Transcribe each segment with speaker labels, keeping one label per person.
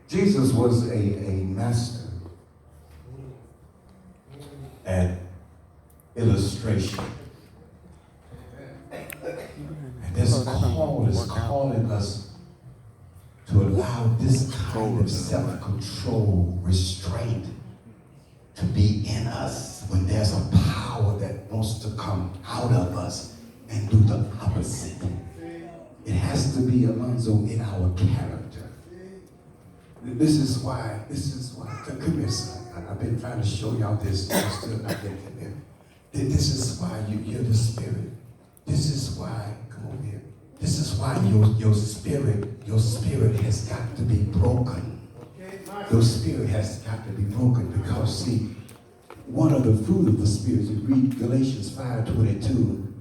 Speaker 1: Jesus was a master at illustration. And this call is calling us to allow this kind of self-control, restraint to be in us when there's a power that wants to come out of us and do the opposite. It has to be, Alonzo, in our character. This is why, come here, son. I've been trying to show y'all this, I'm still not getting it. This is why you're the spirit. This is why, come over here. This is why your spirit has got to be broken. Your spirit has got to be broken because, see, one of the fruit of the Spirit, you read Galatians 5:22, two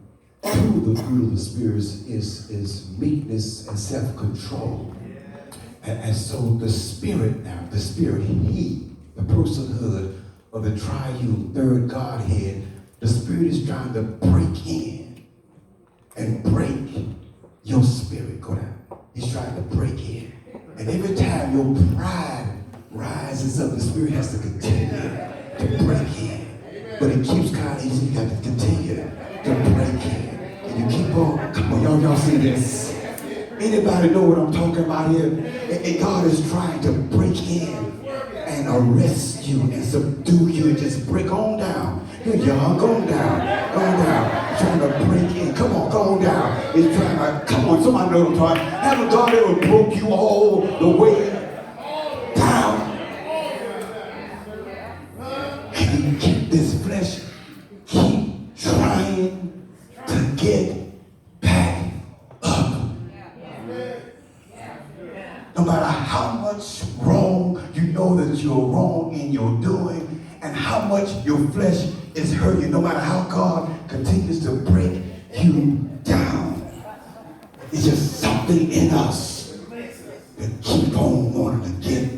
Speaker 1: of the fruit of the Spirit is meekness and self-control. And so the Spirit now, He, the personhood of the triune third Godhead, the Spirit is trying to break in and break your spirit. Go down. He's trying to break in. And every time your pride rises up, the Spirit has to continue to break in. But it keeps kind of easy. You got to continue to break in. And you keep on. Come on, y'all see this? Anybody know what I'm talking about here? And God is trying to break in and arrest you and subdue you and just break on down. Here y'all, go down, trying to break in. Come on, go down. It's trying to, come on, somebody know what I'm talking about. Haven't God ever broke you all the way down? And you keep this flesh, keep trying to get back up. No matter how much wrong you know that you're wrong in your doing, and how much your flesh is hurting, no matter how God continues to break you down, it's just something in us that keep on wanting to get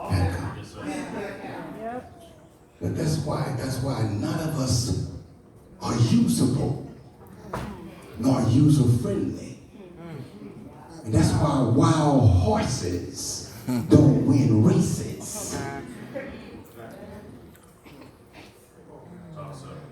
Speaker 1: back up. But that's why none of us are usable, nor user-friendly. And that's why wild horses don't win races.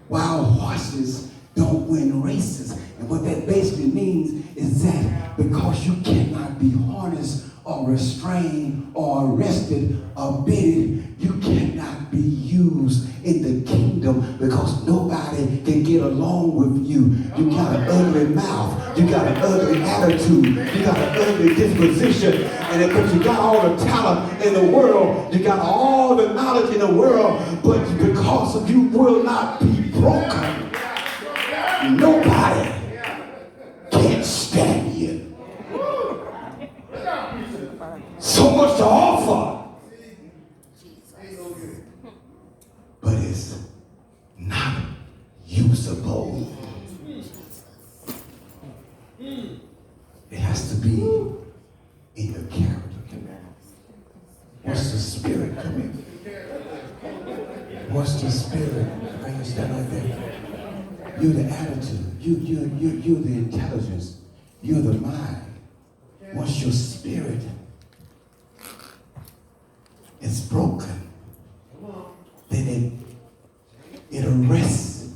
Speaker 1: Wild horses don't win races. And what that basically means is that because you cannot be harnessed or restrained or arrested or bitted, you cannot be used in the kingdom because nobody can get along with you. You got an ugly mouth. You got an ugly attitude. You got an ugly disposition. And because you got all the talent in the world, you got all the knowledge in the world, but because of you will not be broken, nobody can stand you. So much to offer, but it's not usable. It has to be in your character. What's the spirit? Come in. What's the spirit? Bring us down right there. You're the attitude. You're the intelligence. You're the mind. Once your spirit is broken, then it arrests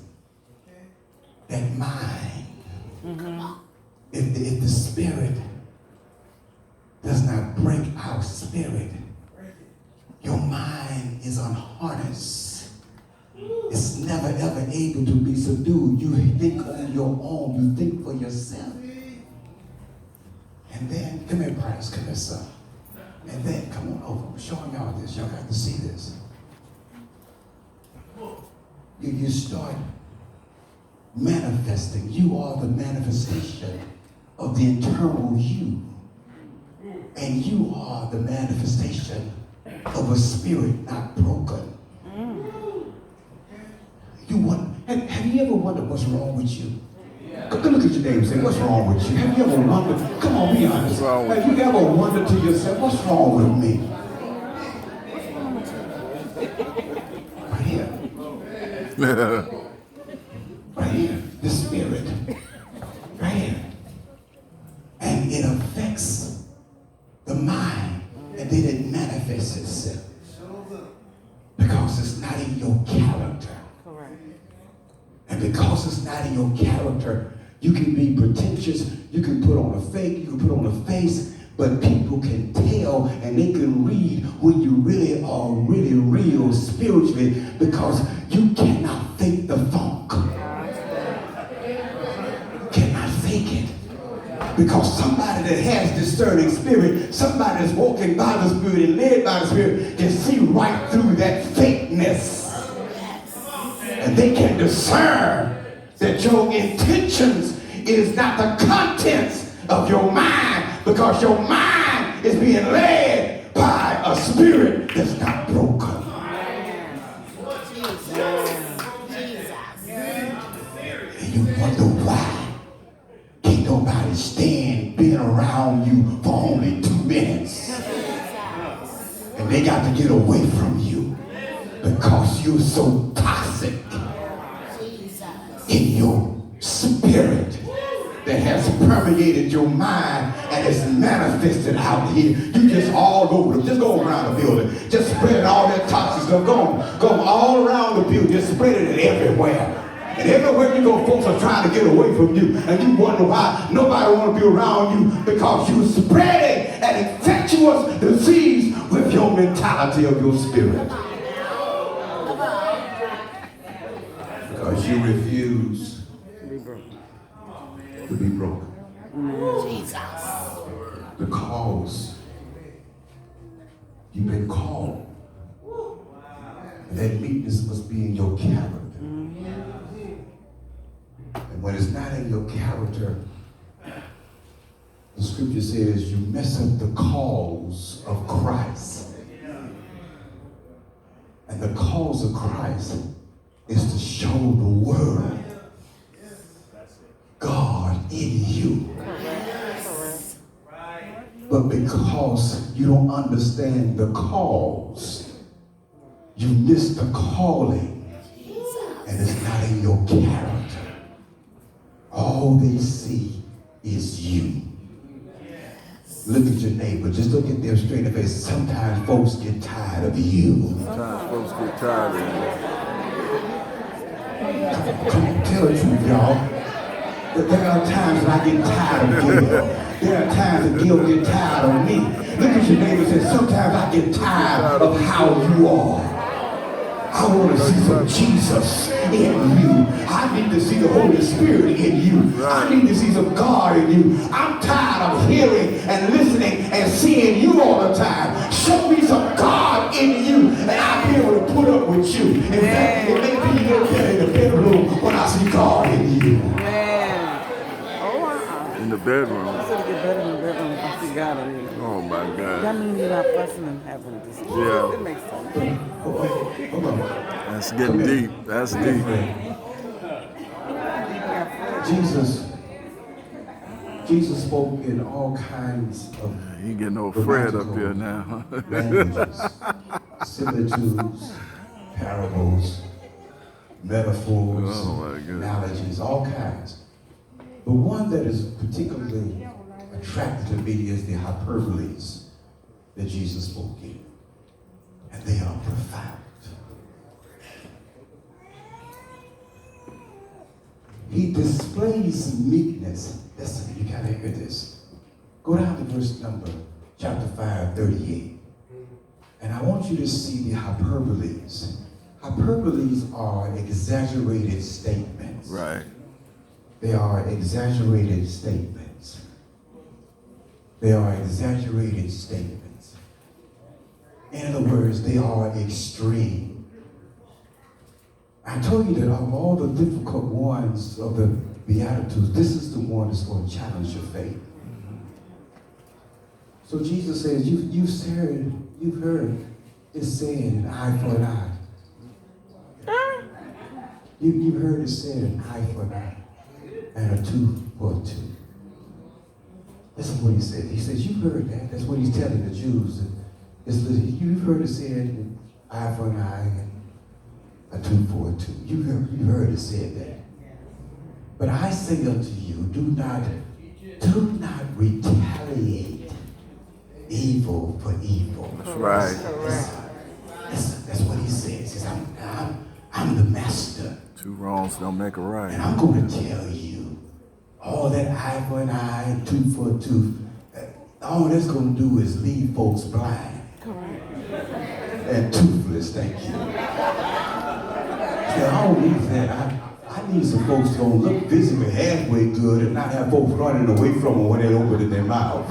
Speaker 1: that mind. If the spirit does not break our spirit, your mind is unharnessed. It's never ever able to be subdued. You think on your own. You think for yourself. And then, come here, Price, come here, son. And then, come on over. I'm showing y'all this. Y'all got to see this. You start manifesting. You are the manifestation of the internal you. And you are the manifestation of a spirit not broken. Have you ever wondered what's wrong with you? Go look at your neighbor and say, what's wrong with you? Have you ever wondered? Come on, be honest. Have you ever wondered to yourself, what's wrong with me? Right here. Right here. The spirit. Right here. And it affects and then it manifests itself. Because it's not in your character.
Speaker 2: Correct.
Speaker 1: And because it's not in your character, you can be pretentious, you can put on a fake, you can put on a face, but people can tell and they can read when you really are really real spiritually, because you cannot fake the funk. Cannot fake it. Because somebody that has discerning spirit, somebody that's walking by the Spirit and led by the Spirit, can see right through that fakeness. And they can discern that your intentions is not the contents of your mind, because your mind is being led by a spirit that's not broken. And you wonder why can't nobody stand being around you for only 2 minutes. And they got to get away from you because you're so toxic in your spirit that has permeated your mind and is manifested out here. You just all over, just go around the building, just spread all that toxic stuff. Go all around the building, just spread it everywhere. And everywhere you go, folks are trying to get away from you, and you wonder why nobody want to be around you, because you're spreading an infectious disease with your mentality of your spirit. Because you refuse to be broken. Because you've been called. And that meekness must be in your character. And when it's not in your character, the scripture says you mess up the cause of Christ. And the cause of Christ is to show the world God in you. But because you don't understand the cause, you miss the calling, and it's not in your character. All they see is you. Look at your neighbor. Just look at them straight in the face. Sometimes folks get tired of you.
Speaker 3: Sometimes folks get tired of you.
Speaker 1: Come on, tell the truth, y'all. There are times when I get tired of Gil. There are times that Gil get tired of me. Look at your neighbor and say, sometimes I get tired of how you are. I want to see some Jesus in you. I need to see the Holy Spirit in you. I need to see some God in you. I'm tired of hearing and listening and seeing you all the time. Show me some God in you, and I'll be able to put up with you. In fact, it may be a little better in the bedroom when I see God in you.
Speaker 3: In the bedroom.
Speaker 2: I said to get better in the bedroom if I see God in you.
Speaker 3: Oh my God.
Speaker 2: That means you're not fussing and having this.
Speaker 3: Yeah.
Speaker 2: It makes sense.
Speaker 1: Hold on.
Speaker 3: That's getting deep. That's deep.
Speaker 1: Jesus spoke in all kinds of
Speaker 3: He getting old Fred up here now.
Speaker 1: languages, similitudes, parables, metaphors,
Speaker 3: Oh, my goodness.
Speaker 1: analogies, all kinds. But one that is particularly attractive to me is the hyperboles that Jesus spoke in. And they are profound. He displays meekness. Listen, you gotta hear this. Go down to verse number, chapter 5, 38. And I want you to see the hyperboles. Hyperboles are exaggerated statements.
Speaker 3: Right.
Speaker 1: They are exaggerated statements. They are exaggerated statements. In other words, they are extreme. I told you that of all the difficult ones of the Beatitudes, this is the one that's going to challenge your faith. So Jesus says, you've heard it said, an eye for an eye. You've heard it said, an eye for an eye, and a tooth for a tooth. Listen to what he said. He says, you've heard that. That's what he's telling the Jews. You've heard it said, an eye for an eye, and a tooth for a tooth. You've heard it said that. But I say unto you, do not retaliate evil for evil.
Speaker 3: That's right.
Speaker 1: That's what he says. He says, I'm the master.
Speaker 3: Two wrongs don't make a right.
Speaker 1: And I'm going to tell you, all that eye for an eye and tooth for a tooth, all that's going to do is leave folks blind. And toothless, thank you. So I don't need that. I need some folks to look visibly halfway good and not have folks running away from them when they open their mouth.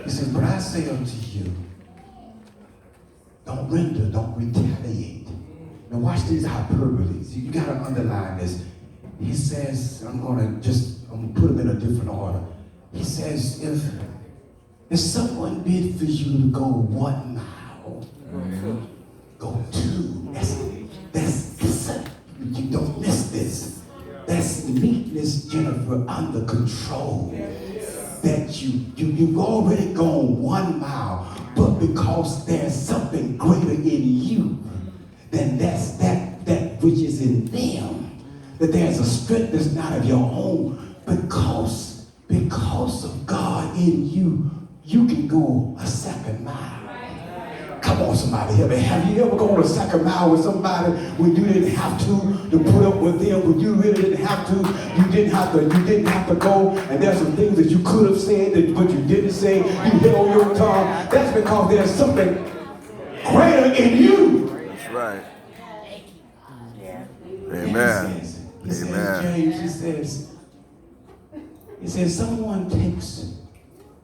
Speaker 1: He says, but I say unto you, don't render, don't retaliate. Now watch these hyperboles. You got to underline this. He says, I'm going to put them in a different order. He says, if someone bid for you to go 1 mile, go 2. Listen, you don't miss this. That's meekness, Jennifer, under control. That you've already gone 1 mile, but because there's something greater in you than that which is in them, that there's a strength that's not of your own, because of God in you, you can go a 2nd mile. Come on, somebody, help me. Have you ever gone a 2nd mile with somebody when you didn't have to put up with them, when you really didn't have to? You didn't have to go, and there's some things that you could have said, but you didn't say. You held your tongue. That's because there's something greater in you.
Speaker 3: That's right. Amen.
Speaker 1: He says, James, he says, someone takes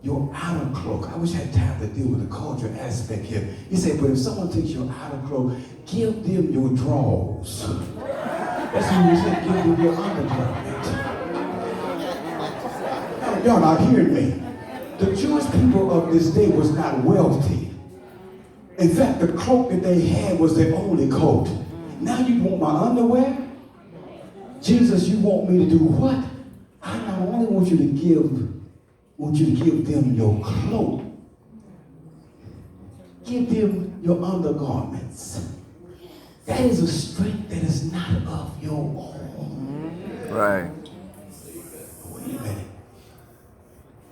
Speaker 1: your outer cloak. I wish I had time to deal with the culture aspect here. He said, but if someone takes your outer cloak, give them your drawers. That's what he said, give them your undergarment. Y'all not hearing me. The Jewish people of this day was not wealthy. In fact, the cloak that they had was their only coat. Now you want my underwear? Jesus, you want me to do what? I not only want you to give them your cloak. Give them your undergarments. That is a strength that is not of your own.
Speaker 3: Right.
Speaker 1: Wait a minute.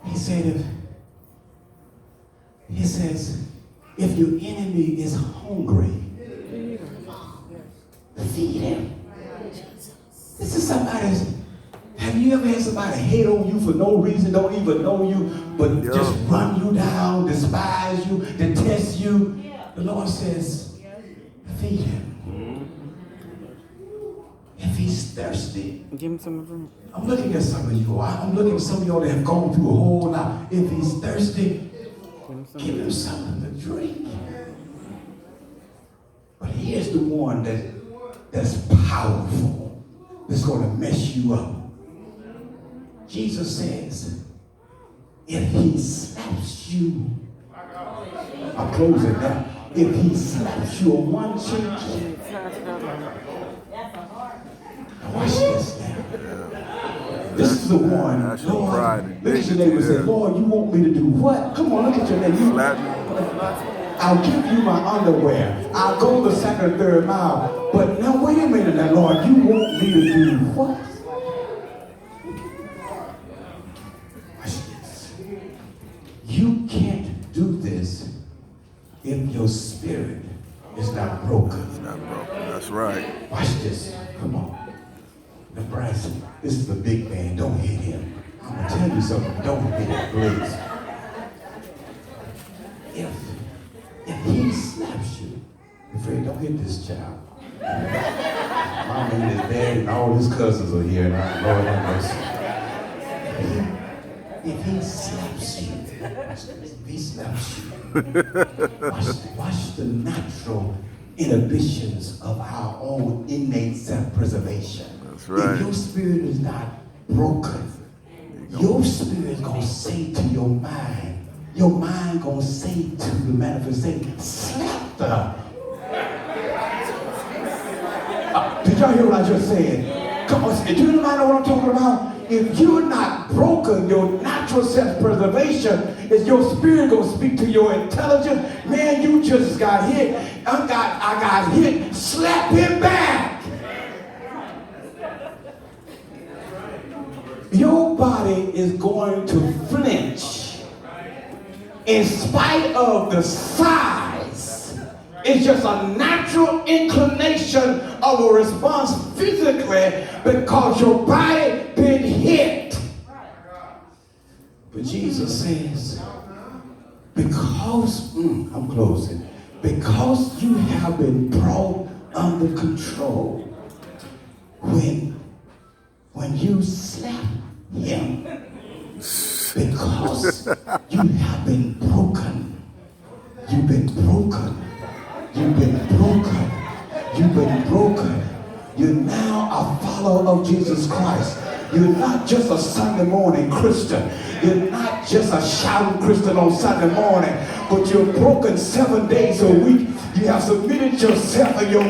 Speaker 1: He says, if your enemy is hungry, feed him. This is somebody's. Have you ever had somebody hate on you for no reason, don't even know you, but just run you down, despise you, detest you? The Lord says, feed him. If he's thirsty,
Speaker 2: Give him some of them.
Speaker 1: I'm looking at some of you. I'm looking at some of y'all that have gone through a whole lot. If he's thirsty, give him something to drink. But here's the one that's powerful, that's going to mess you up. Jesus says, if he slaps you, I'm closing now. If he slaps you on one cheek, watch this now. This is the one,
Speaker 3: That's your
Speaker 1: Lord,
Speaker 3: pride.
Speaker 1: look at your neighbor and say, Lord, you want me to do what? Come on, look at your neighbor.
Speaker 3: Slap me.
Speaker 1: I'll give you my underwear. I'll go the 2nd or 3rd mile. But now wait a minute now, Lord, you want me to do what? You can't do this if your spirit is not broken.
Speaker 3: It's not broken. That's right.
Speaker 1: Watch this. Come on. Now, Bryce, this is the big man. Don't hit him. I'm going to tell you something. Don't hit him, please. If he slaps you, Fred, don't hit this child. Mom and his dad and all his cousins are here, and I Lord have mercy. If he slaps you, watch the natural inhibitions of our own innate self-preservation.
Speaker 3: That's right.
Speaker 1: If your spirit is not broken, your spirit is going to say to your mind going to say to the manifestation, slap the. Did y'all hear what I just said? Come on, do you know what I'm talking about? If you're not broken, your natural self-preservation is your spirit going to speak to your intelligence. Man, you just got hit. I got hit. Slap him back. Your body is going to flinch in spite of the size, it's just a natural inclination of a response physically because your body been hit. But Jesus says, because, I'm closing, because you have been brought under control, when you slap him, because you have been broken, you've been broken, you've been broken, you've been broken. You're now a follower of Jesus Christ. You're not just a Sunday morning Christian. You're not just a shouting Christian on Sunday morning, but you're broken 7 days a week. You have submitted yourself and your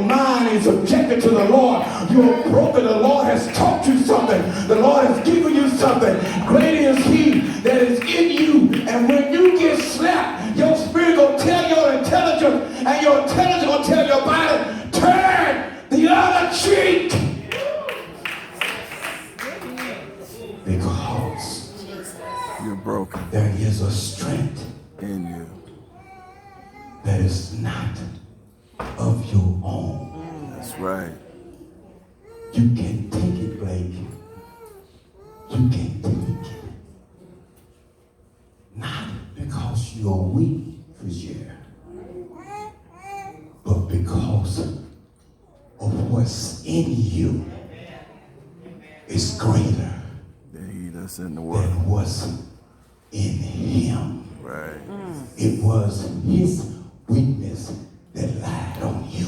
Speaker 1: mind is subjected to the Lord. You're broken. The Lord has taught you something. The Lord has given you something. Greater is He that is in you. And when you get slapped, your spirit will tell your intelligence, and your intelligence will tell your body, turn the other cheek. Because
Speaker 3: You're broken
Speaker 1: there is a strength
Speaker 3: in you.
Speaker 1: that is not of your own.
Speaker 3: That's right.
Speaker 1: You can take it, Blake. You can take it. Not because you're weak, Fisher, but because of what's in you is greater
Speaker 3: The He that's in the world.
Speaker 1: than what's in him.
Speaker 3: Right.
Speaker 1: It was his weakness that lied on you.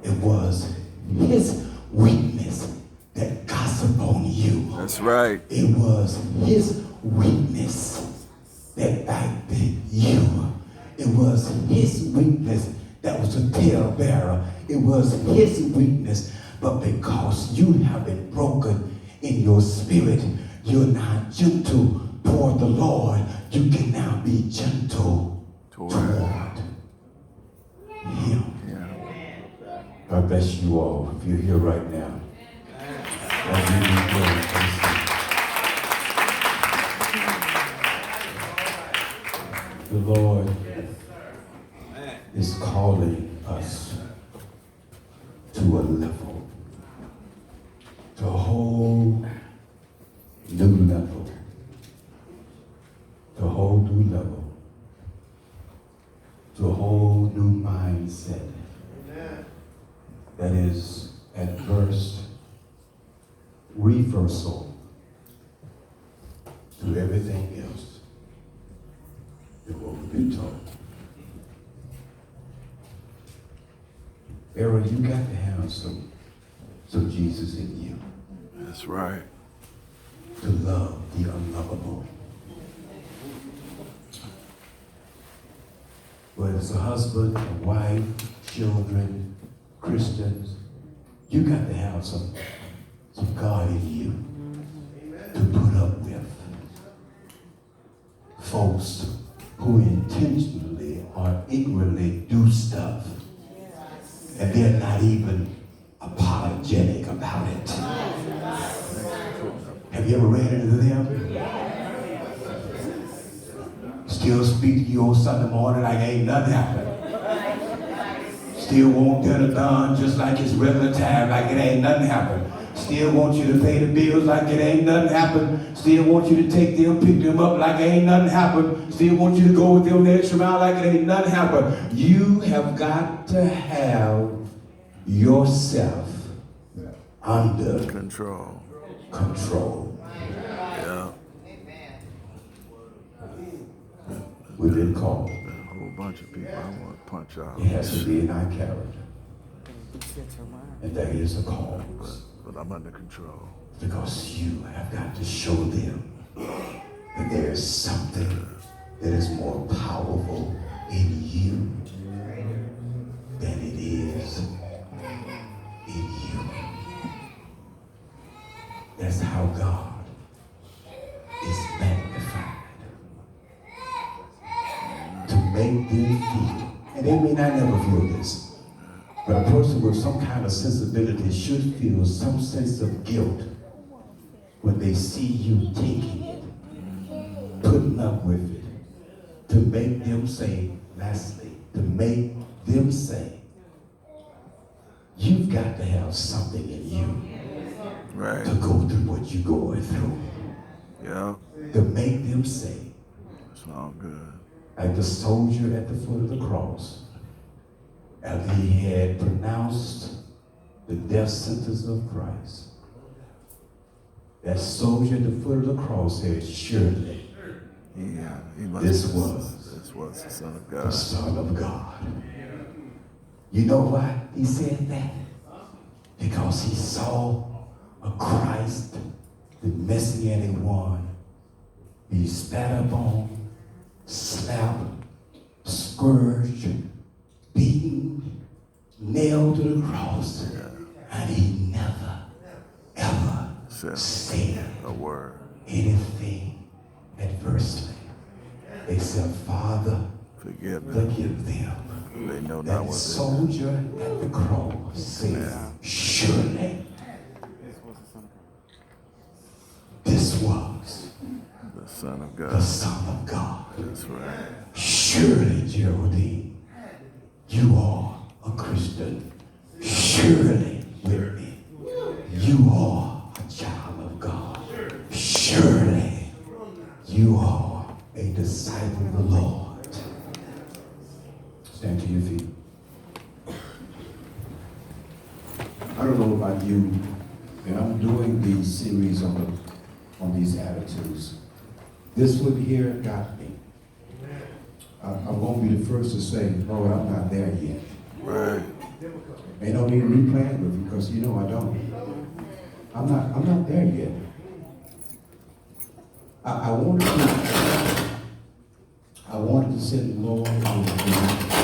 Speaker 1: It was his weakness that gossiped on you.
Speaker 3: That's right.
Speaker 1: It was his weakness that backbit you. It was his weakness that was a talebearer. It was his weakness. But because you have been broken in your spirit, you're not gentle toward the Lord. You can now be gentle toward him.
Speaker 3: Yeah.
Speaker 1: God bless you all. If you're here right now, I really do. The Lord is calling us to a level, to a whole new level, to a whole new level, to a whole new mindset that is at first reversal to everything else than what we've been taught. Aaron, you got to have some Jesus in you
Speaker 3: That's right.
Speaker 1: to love the unlovable. Whether it's a husband, a wife, children, Christians, you got to have some God in you to put up with folks who intentionally or ignorantly do stuff and they're not even apologetic about it. Have you ever ran into them? Still speak to you on Sunday morning like ain't nothing happened. Still want dinner done just like it's regular time, like it ain't nothing happened. Still want you to pay the bills like it ain't nothing happened. Still want you to take them, pick them up like ain't nothing happened. Still want you to go with them the extra mile like it ain't nothing happened. You have got to have yourself under
Speaker 3: Control.
Speaker 1: control.
Speaker 3: Yeah.
Speaker 1: We've been called.
Speaker 3: A whole bunch of people I want to punch out.
Speaker 1: It has to be in our character. And that is a call.
Speaker 3: But I'm under control.
Speaker 1: Because you have got to show them that there is something that is more powerful in you than it is in you. That's how God is magnified. To make them feel, and they may not never feel this, but a person with some kind of sensibility should feel some sense of guilt when they see you taking it, putting up with it to make them say, lastly, to make them say, you've got to have something in you
Speaker 3: Right.
Speaker 1: to go through what you're going through.
Speaker 3: Yeah.
Speaker 1: To make them say,
Speaker 3: It's all good.
Speaker 1: like the soldier at the foot of the cross, after he had pronounced the death sentence of Christ, that soldier at the foot of the cross said, surely
Speaker 3: He must
Speaker 1: this
Speaker 3: have-
Speaker 1: was
Speaker 3: This was the Son of
Speaker 1: the
Speaker 3: God.
Speaker 1: Son of God. You know why he said that? Because he saw a Christ, the Messianic one, be spat upon, slapped, scourged, beaten, nailed to the cross, and he never, ever said
Speaker 3: A word.
Speaker 1: anything adversely, except, Father,
Speaker 3: Forgive me.
Speaker 1: forgive them.
Speaker 3: They know not
Speaker 1: That
Speaker 3: what they do.
Speaker 1: soldier at the cross said, surely this was
Speaker 3: The Son of
Speaker 1: the
Speaker 3: God.
Speaker 1: Son of God.
Speaker 3: That's right.
Speaker 1: Surely, Geraldine, you are a Christian. Surely, Whitney, you are a child of God. Surely, you are a disciple of the Lord. Stand to your feet. I don't know about you, and I'm doing these series on these attitudes. This one here got me. I'm going to be the first to say, Lord, I'm not there yet.
Speaker 3: Right.
Speaker 1: Ain't no need to replay it with you because you know I don't. I'm not there yet. I wanted to send the Lord over